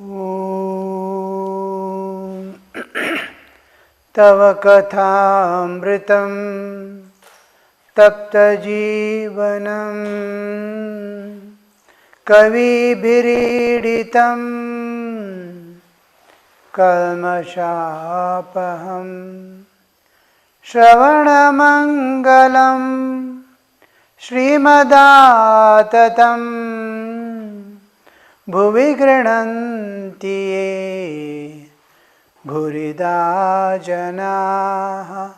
Om Tava Kathamritam Tapta Jivanam Kavi Biriditam Kalmashapaham Shravanamangalam Srimadaatatam Bhuvi Grananti Bhurida Janaha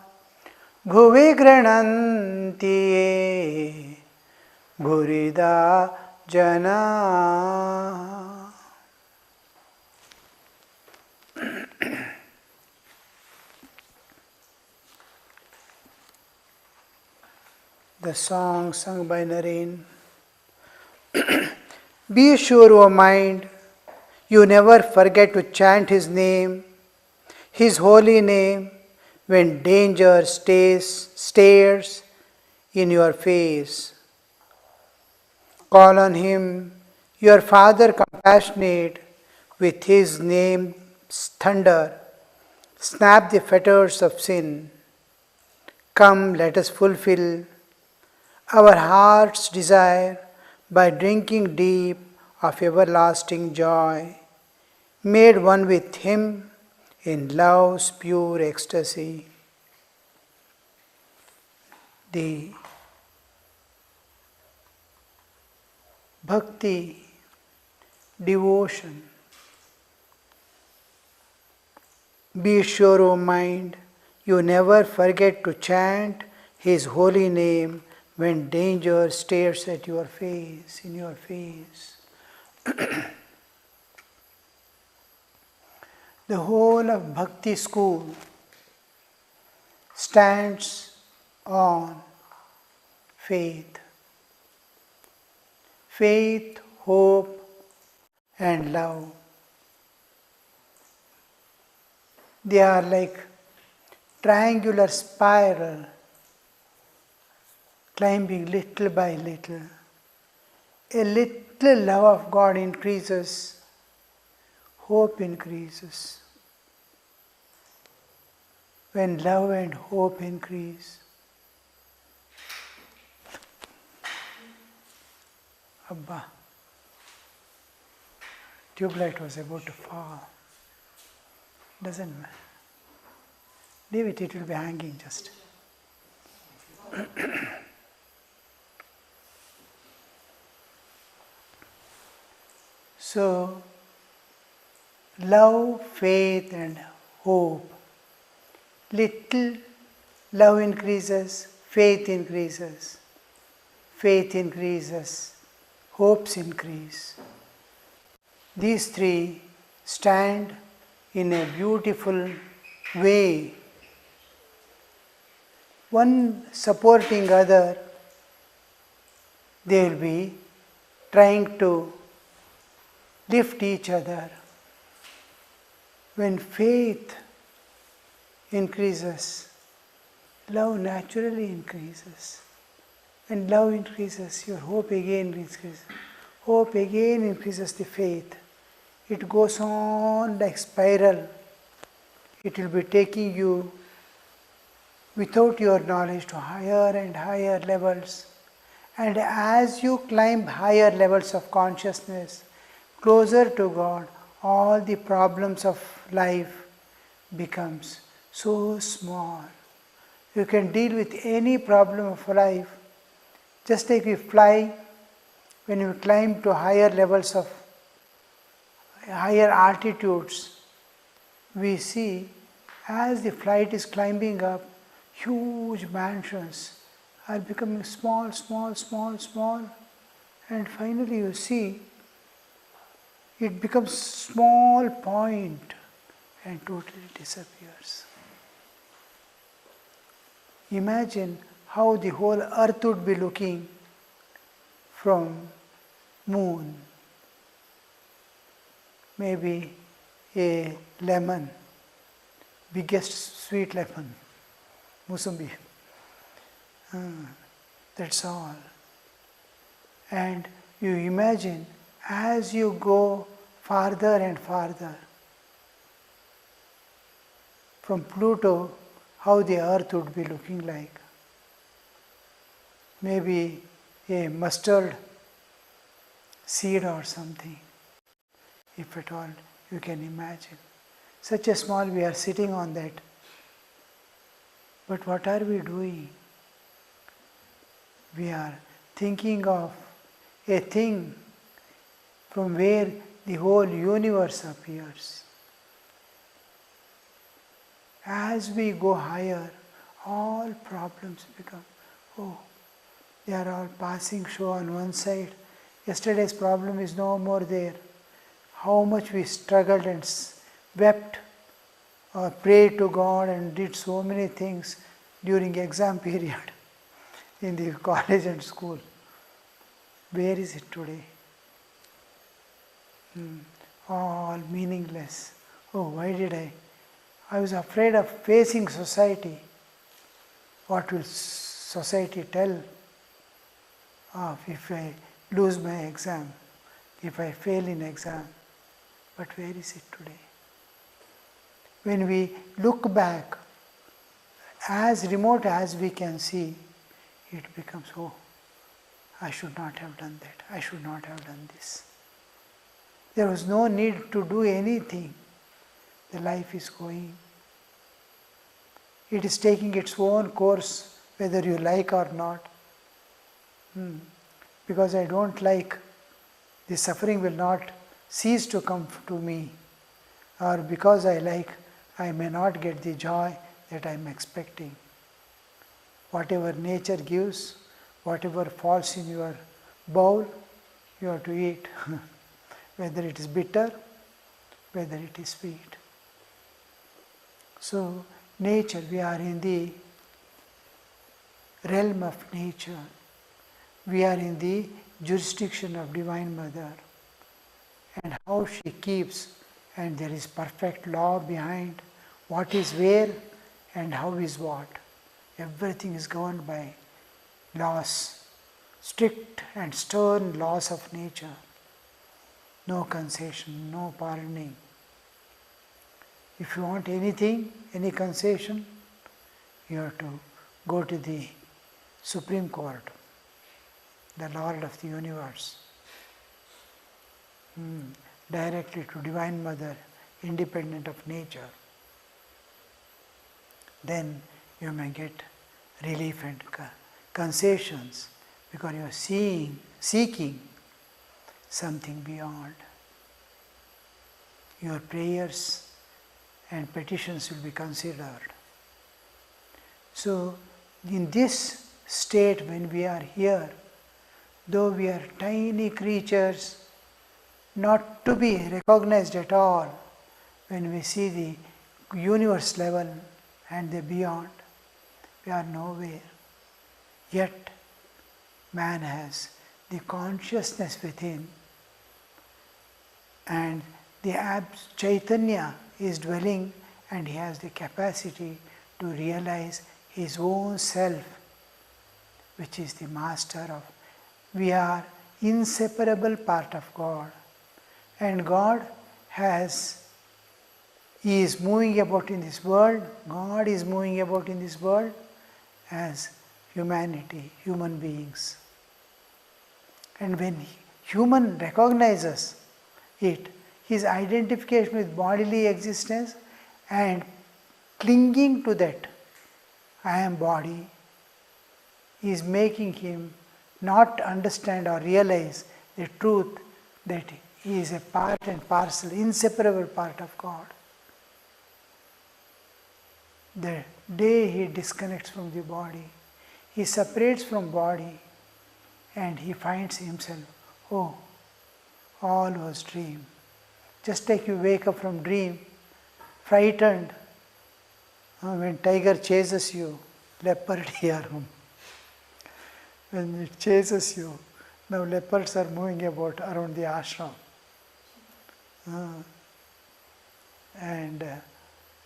Bhuvi Grananti Bhurida Janaha. The song sung by Naren. Be sure, O mind, you never forget to chant His name, His holy name, when danger stares in your face. Call on Him, your Father compassionate, with His name's thunder. Snap the fetters of sin. Come, let us fulfill our heart's desire by drinking deep of everlasting joy, made one with Him in love's pure ecstasy. The bhakti, devotion. Be sure, O mind, you never forget to chant His holy name when danger stares at your face, in your face. The whole of Bhakti school stands on faith. Faith, hope, and love. They are like triangular spiral, climbing little by little. A little love of God increases, hope increases. When love and hope increase, Abba, tube-light was about to fall. Doesn't matter. Leave it, it will be hanging just. So, love, faith, and hope. Little love increases, faith increases. Faith increases, hopes increase. These three stand in a beautiful way, one supporting other. They will be trying to lift each other. When faith increases, love naturally increases. When love increases, your hope again increases. Hope again increases the faith. It goes on like spiral. It will be taking you without your knowledge to higher and higher levels. And as you climb higher levels of consciousness, closer to God, all the problems of life becomes so small. You can deal with any problem of life. Just like we fly, when you climb to higher levels of higher altitudes, we see as the flight is climbing up, huge mansions are becoming small, small, small, small, and finally you see it becomes small point and totally disappears. Imagine how the whole earth would be looking from moon. Maybe a lemon, biggest sweet lemon, Musumbi. That's all. And you imagine as you go farther and farther. From Pluto, how the earth would be looking like. Maybe a mustard seed or something, if at all you can imagine. Such a small, we are sitting on that. But what are we doing? We are thinking of a thing from where the whole universe appears. As we go higher, all problems become, oh, they are all passing show on one side. Yesterday's problem is no more there. How much we struggled and wept or prayed to God and did so many things during exam period in the college and school. Where is it today? All meaningless. Oh, why did I was afraid of facing society. What will society tell of if I lose my exam, if I fail in exam? But where is it today? When we look back, as remote as we can see, it becomes, oh, I should not have done that, I should not have done this. There was no need to do anything. The life is going. It is taking its own course, whether you like or not. Because I don't like, the suffering will not cease to come to me. Or because I like, I may not get the joy that I am expecting. Whatever nature gives, whatever falls in your bowl, you have to eat. Whether it is bitter, whether it is sweet. So, nature, we are in the realm of nature. We are in the jurisdiction of Divine Mother. And how she keeps, and there is perfect law behind what is where and how is what. Everything is governed by laws, strict and stern laws of nature. No concession, no pardoning. If you want anything, any concession, you have to go to the Supreme Court, the Lord of the universe, directly to Divine Mother, independent of nature. Then you may get relief and concessions because you are seeking something beyond. Your prayers and petitions will be considered. So, in this state when we are here, though we are tiny creatures, not to be recognized at all, when we see the universe level and the beyond, we are nowhere. Yet, man has the consciousness within, and the Chaitanya is dwelling, and he has the capacity to realize his own self, which is the master of. We are inseparable part of God, and God is moving about in this world. God is moving about in this world as humanity, human beings. And when human recognizes it, his identification with bodily existence and clinging to that, I am body, is making him not understand or realize the truth that he is a part and parcel, inseparable part of God. The day he disconnects from the body, he separates from body, and he finds himself, oh, all was dream. Just like you wake up from dream, frightened, when tiger chases you, leopard here. When it chases you, now leopards are moving about around the ashram. And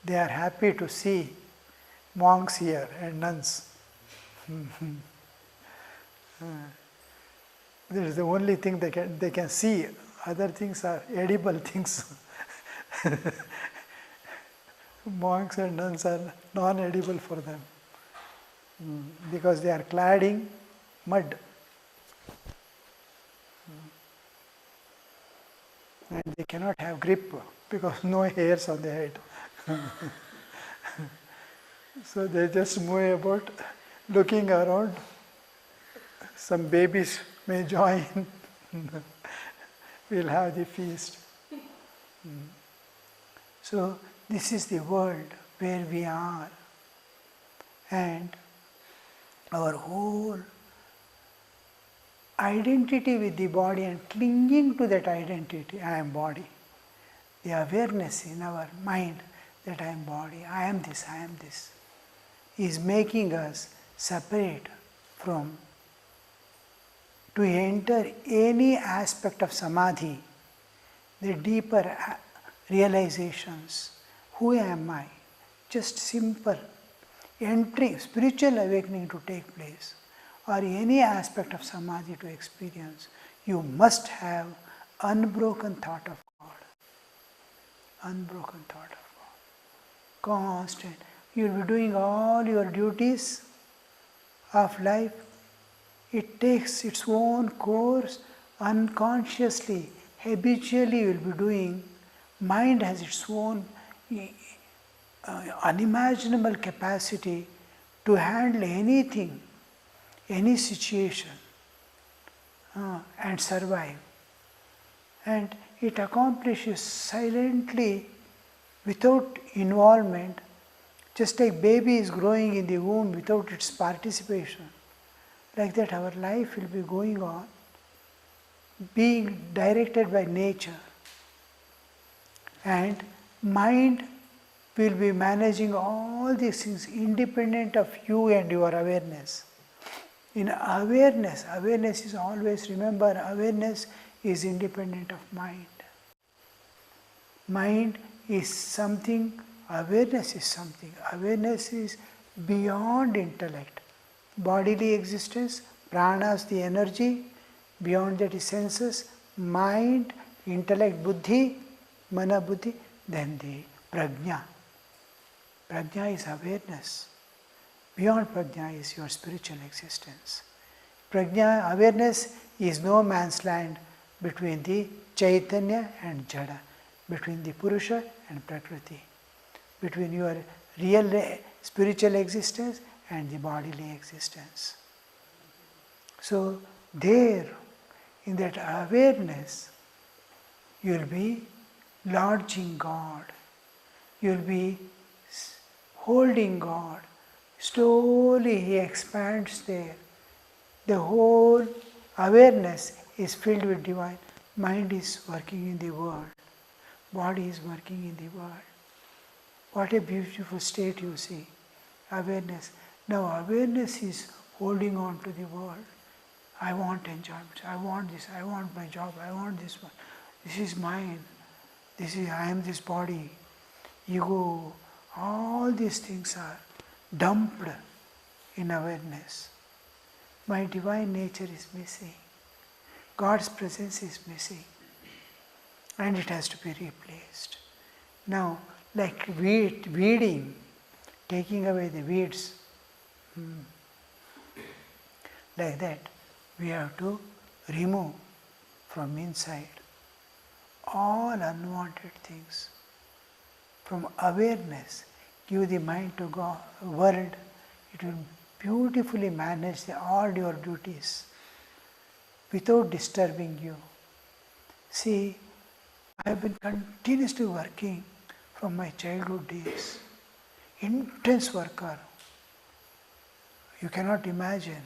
they are happy to see monks here and nuns. That is the only thing they can see Other things are edible things. Monks and nuns are non-edible for them because they are clad in mud. And they cannot have grip because no hairs on the head. So they just move about looking around. Some babies may join. We'll have the feast. So this is the world where we are. And our whole identity with the body and clinging to that identity, I am body. The awareness in our mind that I am body, I am this, is making us separate from, to enter any aspect of samadhi, the deeper realizations. Who am I? Just simple entry, spiritual awakening to take place, or any aspect of samadhi to experience, you must have unbroken thought of God. Unbroken thought of God. Constant. You will be doing all your duties of life. It takes its own course unconsciously, habitually you will be doing. Mind has its own unimaginable capacity to handle anything, any situation, and survive. And it accomplishes silently without involvement, just like baby is growing in the womb without its participation. Like that our life will be going on, being directed by nature. And mind will be managing all these things independent of you and your awareness. In awareness is always, remember, awareness is independent of mind. Mind is something, awareness is something. Awareness is beyond intellect. Bodily existence, pranas, the energy, beyond that is senses, mind, intellect, buddhi, mana buddhi, then the prajna. Prajna is awareness. Beyond prajna is your spiritual existence. Prajna, awareness, is no man's land between the Chaitanya and Jada, between the Purusha and Prakriti, between your real spiritual existence and the bodily existence. So there, in that awareness, you will be lodging God, you will be holding God. Slowly He expands there. The whole awareness is filled with divine. Mind is working in the world. Body is working in the world. What a beautiful state you see. Awareness. Now awareness is holding on to the world. I want enjoyment. I want this. I want my job. I want this one. This is mine. I am this body. Ego. All these things are dumped in awareness. My divine nature is missing. God's presence is missing. And it has to be replaced. Now, like weeding, taking away the weeds, like that, we have to remove from inside all unwanted things. From awareness, give the mind to God, world, it will beautifully manage all your duties without disturbing you. See, I have been continuously working from my childhood days. Intense worker. You cannot imagine.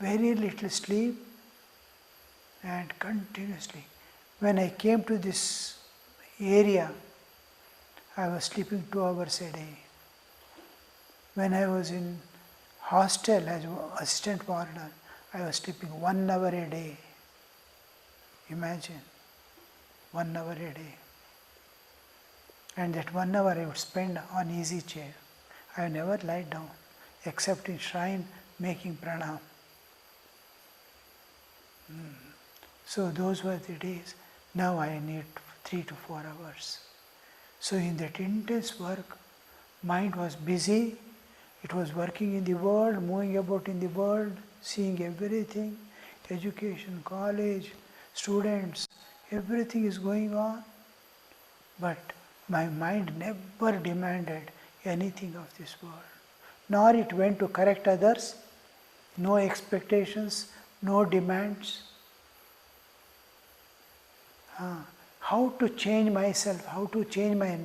Very little sleep and continuously. When I came to this area, I was sleeping 2 hours a day. When I was in hostel as assistant warden, I was sleeping 1 hour a day. Imagine, 1 hour a day. And that 1 hour I would spend on easy chair. I never lied down, except in shrine making pranam. So those were the days. Now I need 3 to 4 hours. So in that intense work, mind was busy. It was working in the world, moving about in the world, seeing everything, education, college, students, everything is going on. But my mind never demanded anything of this world. Nor it went to correct others, no expectations, no demands. How to change myself, how to change my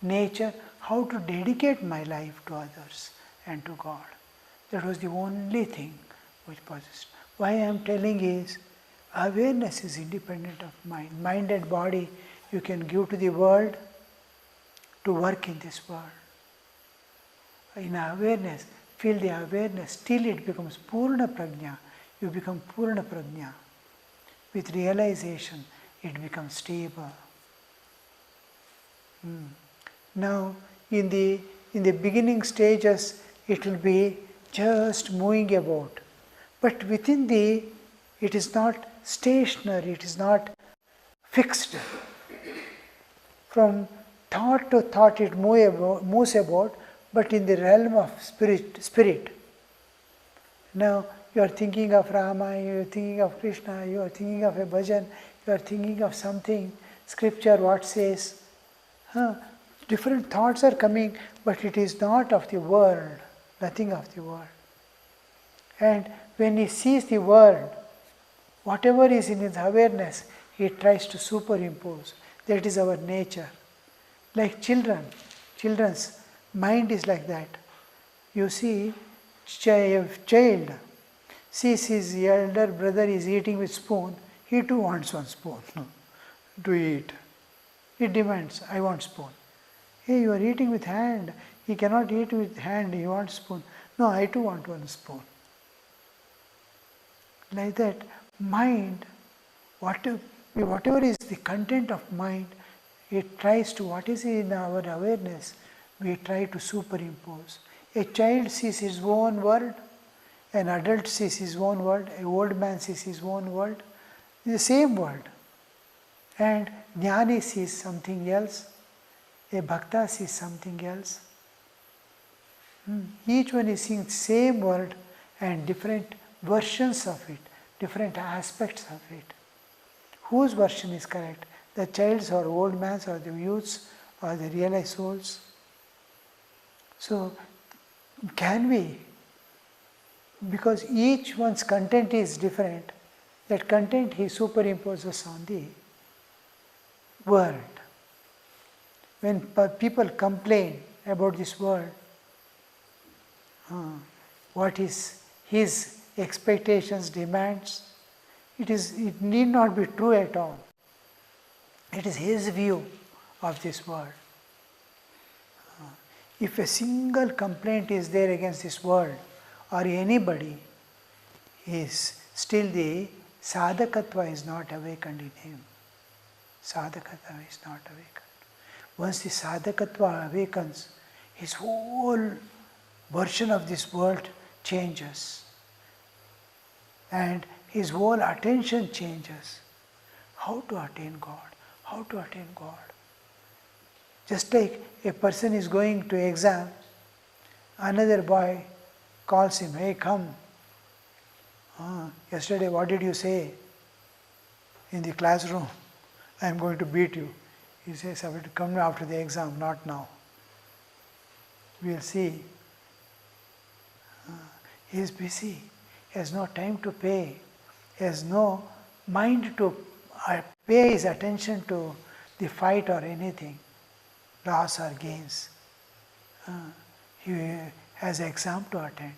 nature, how to dedicate my life to others and to God. That was the only thing which possessed. Why I am telling is, awareness is independent of mind. Mind and body you can give to the world to work in this world. In awareness, feel the awareness, till it becomes Purna Prajna. You become Purna Prajna. With realization, it becomes stable. Now, in the beginning stages, it will be just moving about. But within it is not stationary, it is not fixed. From thought to thought it moves about, but in the realm of spirit. Now you are thinking of Rama, you are thinking of Krishna, you are thinking of a bhajan, you are thinking of something, scripture what says. Different thoughts are coming, but it is not of the world, nothing of the world. And when he sees the world, whatever is in his awareness, he tries to superimpose. That is our nature. Like children's mind is like that. You see, child sees his elder brother is eating with spoon, he too wants one spoon to eat. He demands, I want spoon. Hey, you are eating with hand. He cannot eat with hand, he wants spoon. No, I too want one spoon. Like that, mind, whatever is the content of mind, it tries to, what is in our awareness, we try to superimpose. A child sees his own world, an adult sees his own world, an old man sees his own world, the same world. And Jnani sees something else, a Bhakta sees something else. Each one is seeing the same world and different versions of it, different aspects of it. Whose version is correct? The child's or old man's or the youth's or the realized souls? So, can we? Because each one's content is different, that content he superimposes on the world. When people complain about this world, what is his expectations, demands, it need not be true at all. It is his view of this world. If a single complaint is there against this world or anybody, is still the sadhakatva is not awakened in him. Sadhakatva is not awakened. Once the sadhakatva awakens, his whole version of this world changes. And his whole attention changes. How to attain God? How to attain God? Just like a person is going to exam, another boy calls him, hey, come. Yesterday what did you say in the classroom? I am going to beat you. He says, I will come after the exam, not now. We will see. He is busy. He has no time to pay. He has no mind to pay his attention to the fight or anything, loss or gains. He has an exam to attend.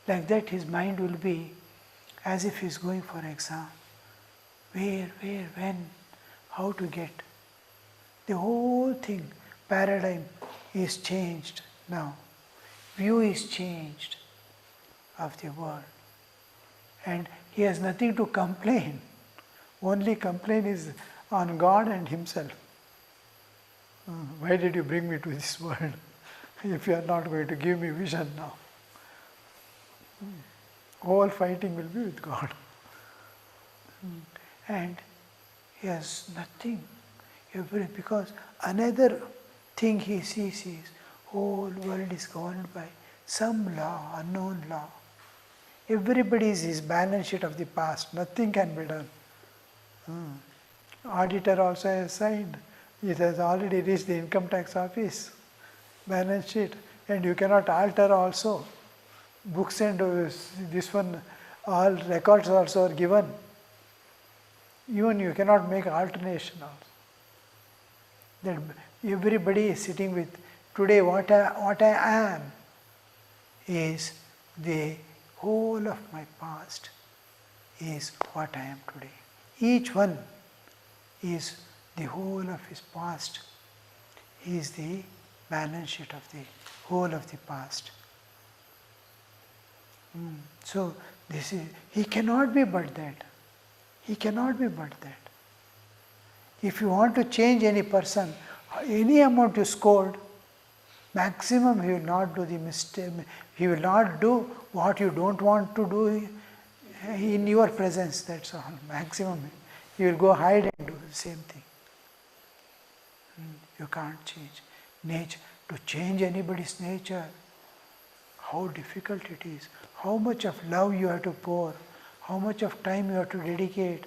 Like that his mind will be as if he is going for exam. Where, when, how to get. The whole thing, paradigm is changed now. View is changed of the world. And he has nothing to complain. Only complaint is on God and himself. Why did you bring me to this world if you are not going to give me vision now? All fighting will be with God. and he has nothing. Because another thing he sees is whole world is governed by some law, unknown law. Everybody is his balance sheet of the past. Nothing can be done. Auditor also has signed. It has already reached the income tax office. Balance sheet. And you cannot alter also. Books and this one, all records also are given. Even you cannot make alternation also. That everybody is sitting with, today what I am is the whole of my past is what I am today. Each one is the whole of his past. He is the balance sheet of the whole of the past. So this is, he cannot be but that. He cannot be but that. If you want to change any person, any amount you scored, maximum he will not do the mistake, he will not do what you don't want to do in your presence, that's all. Maximum. He will go hide and do the same thing. You can't change nature. To change anybody's nature, how difficult it is, how much of love you have to pour, how much of time you have to dedicate,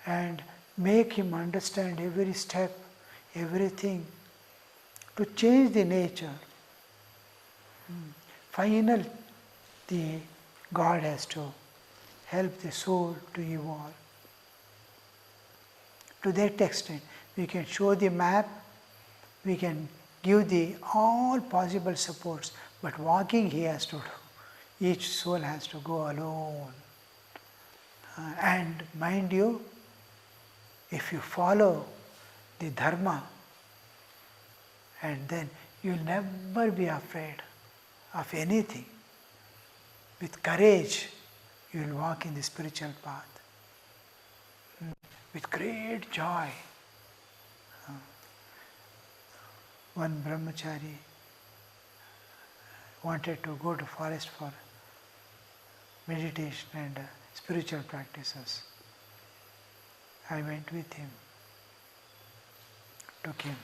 and make him understand every step, everything, to change the nature. Final, the God has to help the soul to evolve. To that extent, we can show the map, we can give the all possible supports, but walking he has to do. Each soul has to go alone. And mind you, if you follow the dharma, and then you will never be afraid of anything. With courage, you will walk in the spiritual path. With great joy. One brahmachari wanted to go to forest for meditation and spiritual practices. I went with him, took him.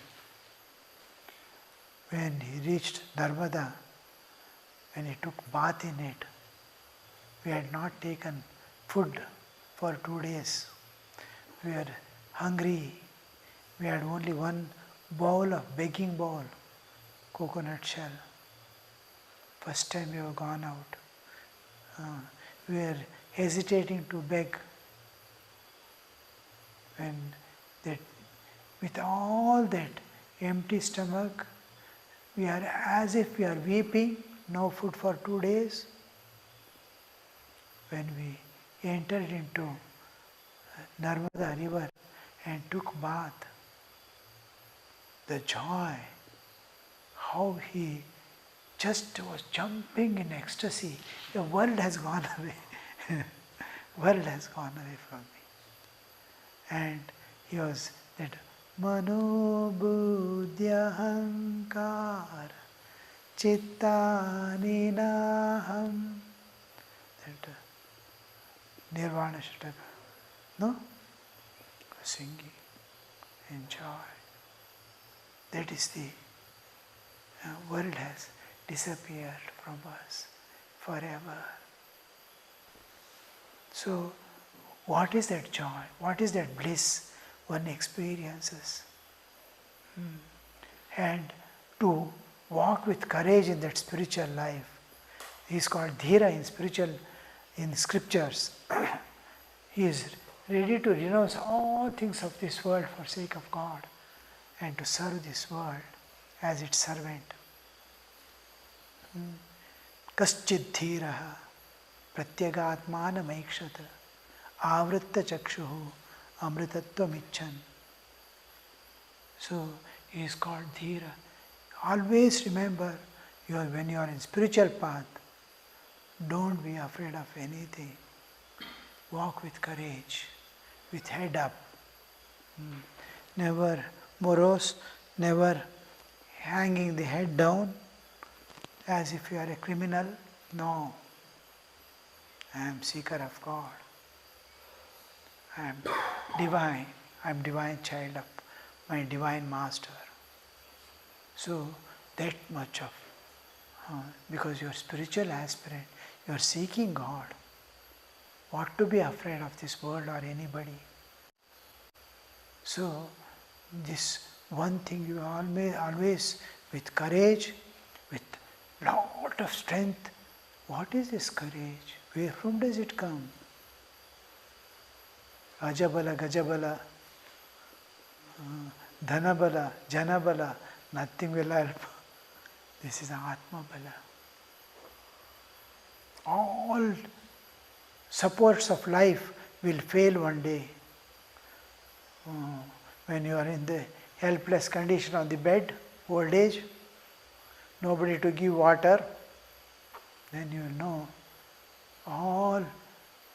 When he reached Narmada, when he took bath in it, we had not taken food for 2 days. We were hungry. We had only one bowl of begging bowl, coconut shell. First time we have gone out. We were hesitating to beg. When that, with all that empty stomach, we are as if we are weeping, no food for 2 days. When we entered into Narmada river and took bath, the joy, how he just was jumping in ecstasy. The world has gone away. World has gone away from me. And he was that Mano Buddhya Hankar Chitta Ninaham. That Nirvana Shataka. No? Singing. Enjoy. That is the world has disappeared from us forever. So, what is that joy? What is that bliss one experiences? And to walk with courage in that spiritual life. He is called Dhira in scriptures. He is ready to renounce all things of this world for sake of God and to serve this world as its servant. Kaschid dhiraha pratyagatmana maikshata avritta chakshuhu amritattvam icchan. So he is called dhira. Always remember, when you are in spiritual path, don't be afraid of anything. Walk with courage, with head up. Never morose, never hanging the head down as if you are a criminal. No, I am seeker of God. I am divine. I am divine child of my divine master. So that much of, because you are spiritual aspirant, you are seeking God. What to be afraid of this world or anybody? So this one thing you always with courage, with lot of strength. What is this courage? From does it come? Ajabala, Gajabala, Dhanabala, Janabala, nothing will help. This is Atma Bala. All supports of life will fail one day. When you are in the helpless condition on the bed, old age, nobody to give water, then you will know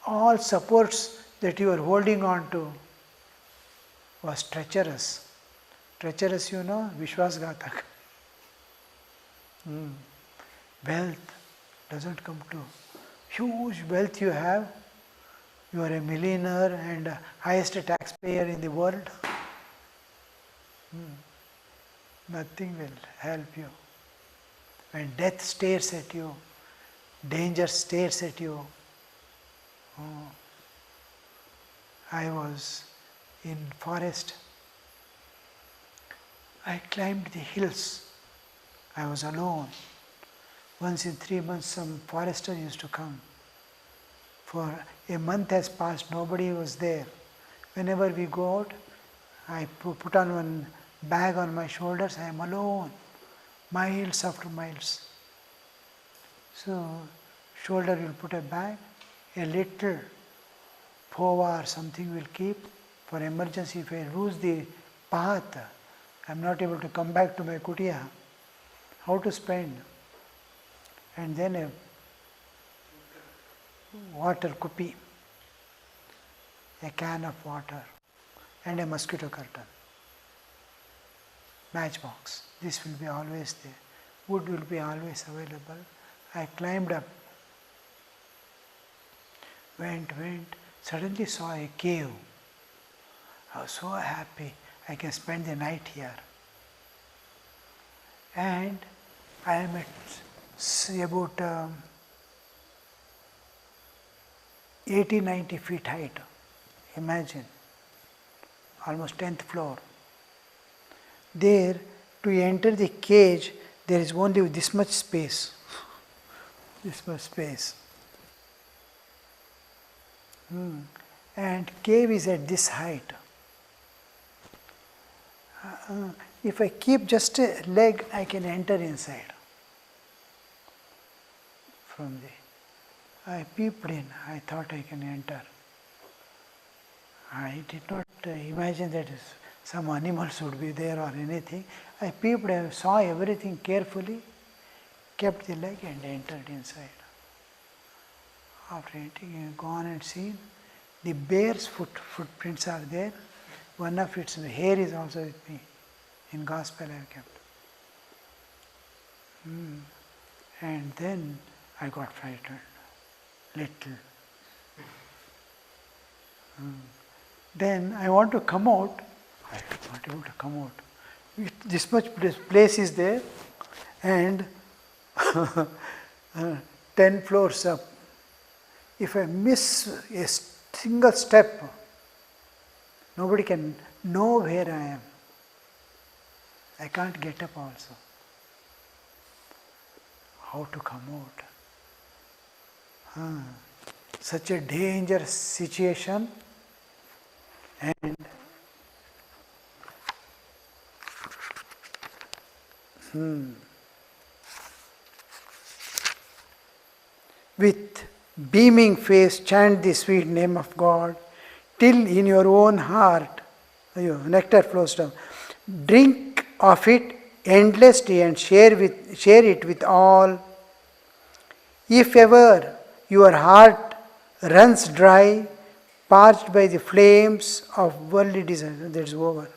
all supports that you are holding on to was treacherous. Treacherous, Vishwasghatak. Wealth doesn't come to huge wealth you have. You are a millionaire and highest taxpayer in the world. Nothing will help you. When death stares at you, danger stares at you. I was in forest. I climbed the hills. I was alone. Once in 3 months some forester used to come. For a month has passed, nobody was there. Whenever we go out, I put on one bag on my shoulders, I am alone, miles after miles. So, shoulder will put a bag, a little pova or something will keep for emergency. If I lose the path, I am not able to come back to my kutia. How to spend? And then a water kupi, a can of water, and a mosquito curtain. Matchbox. This will be always there. Wood will be always available. I climbed up, went, suddenly saw a cave. I was so happy I can spend the night here. And I am at about 80-90 feet height. Imagine, almost 10th floor. There, to enter the cage, there is only this much space. This much space. And cave is at this height. If I keep just a leg, I can enter inside. From there, I peeped in. I thought I can enter. I did not imagine that some animals would be there or anything. I peeped, I saw everything carefully, kept the leg and entered inside. After entering, gone and seen, the bear's footprints are there. One of its hair is also with me. In gospel I have kept. And then I got frightened, little. Then I want to come out. I am not able to come out. This much place is there, and 10 floors up. If I miss a single step, nobody can know where I am. I can't get up also. How to come out? Such a dangerous situation, and with beaming face chant the sweet name of God till in your own heart nectar flows down. Drink of it endlessly and share it with all. If ever your heart runs dry, parched by the flames of worldly desire, that's over.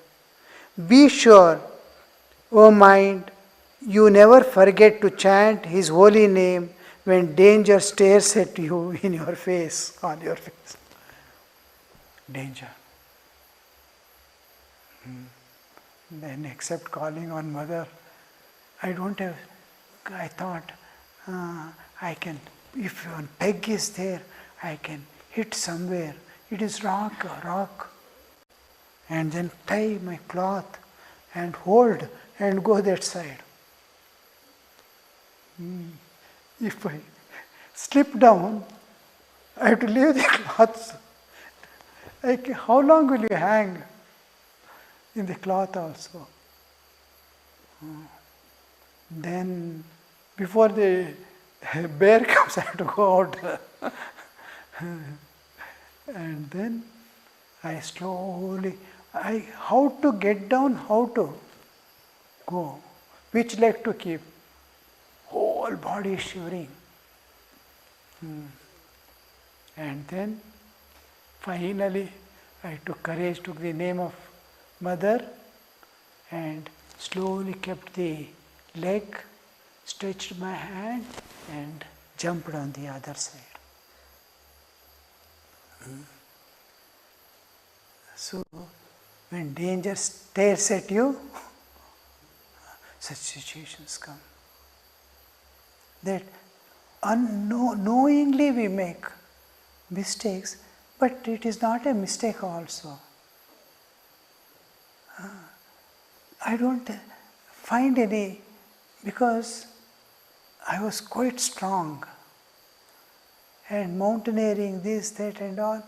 Be sure, O mind, you never forget to chant His holy name when danger stares at you in your face, on your face. danger. Then except calling on mother, I thought I can, if one peg is there, I can hit somewhere. It is rock. And then tie my cloth and hold and go that side. If I slip down, I have to leave the cloth. How long will you hang in the cloth also? Then, before the bear comes, I have to go out. And then I slowly, how to get down, how to go, which leg to keep. Whole body is shivering. And then, finally, I took courage, took the name of mother, and slowly kept the leg, stretched my hand, and jumped on the other side. So, when danger stares at you, such situations come. That unknowingly we make mistakes, but it is not a mistake also. I don't find any, because I was quite strong. And mountaineering, this, that and all,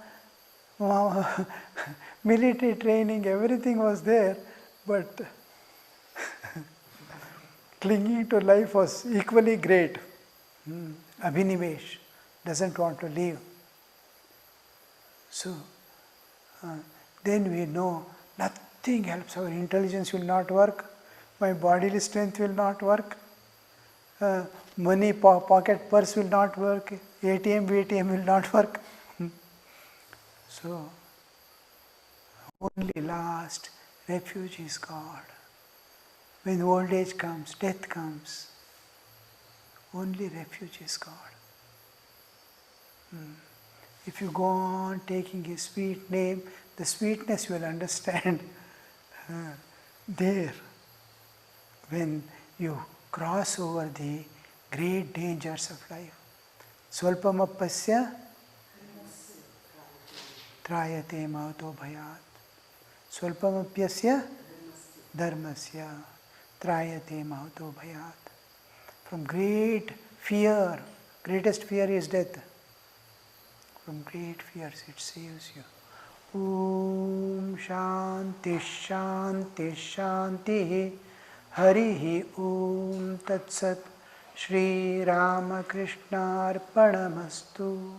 military training, everything was there, but clinging to life was equally great. Abhinivesh, doesn't want to leave. So, then we know nothing helps. Our intelligence will not work, my bodily strength will not work, money, pocket purse will not work, ATM, VTM will not work. So, only last refuge is God. When old age comes, death comes, only refuge is God. If you go on taking His sweet name, the sweetness you will understand there when you cross over the great dangers of life. Swalpamappasya trayate mahato bhayat. Swalpamapyasya dharmasya trayate mahato bhayat. From great fear, greatest fear is death. From great fears it saves you. Om Shanti Shanti Shanti Harihi Om Tat Sat Shri Ramakrishna Arpanamastu.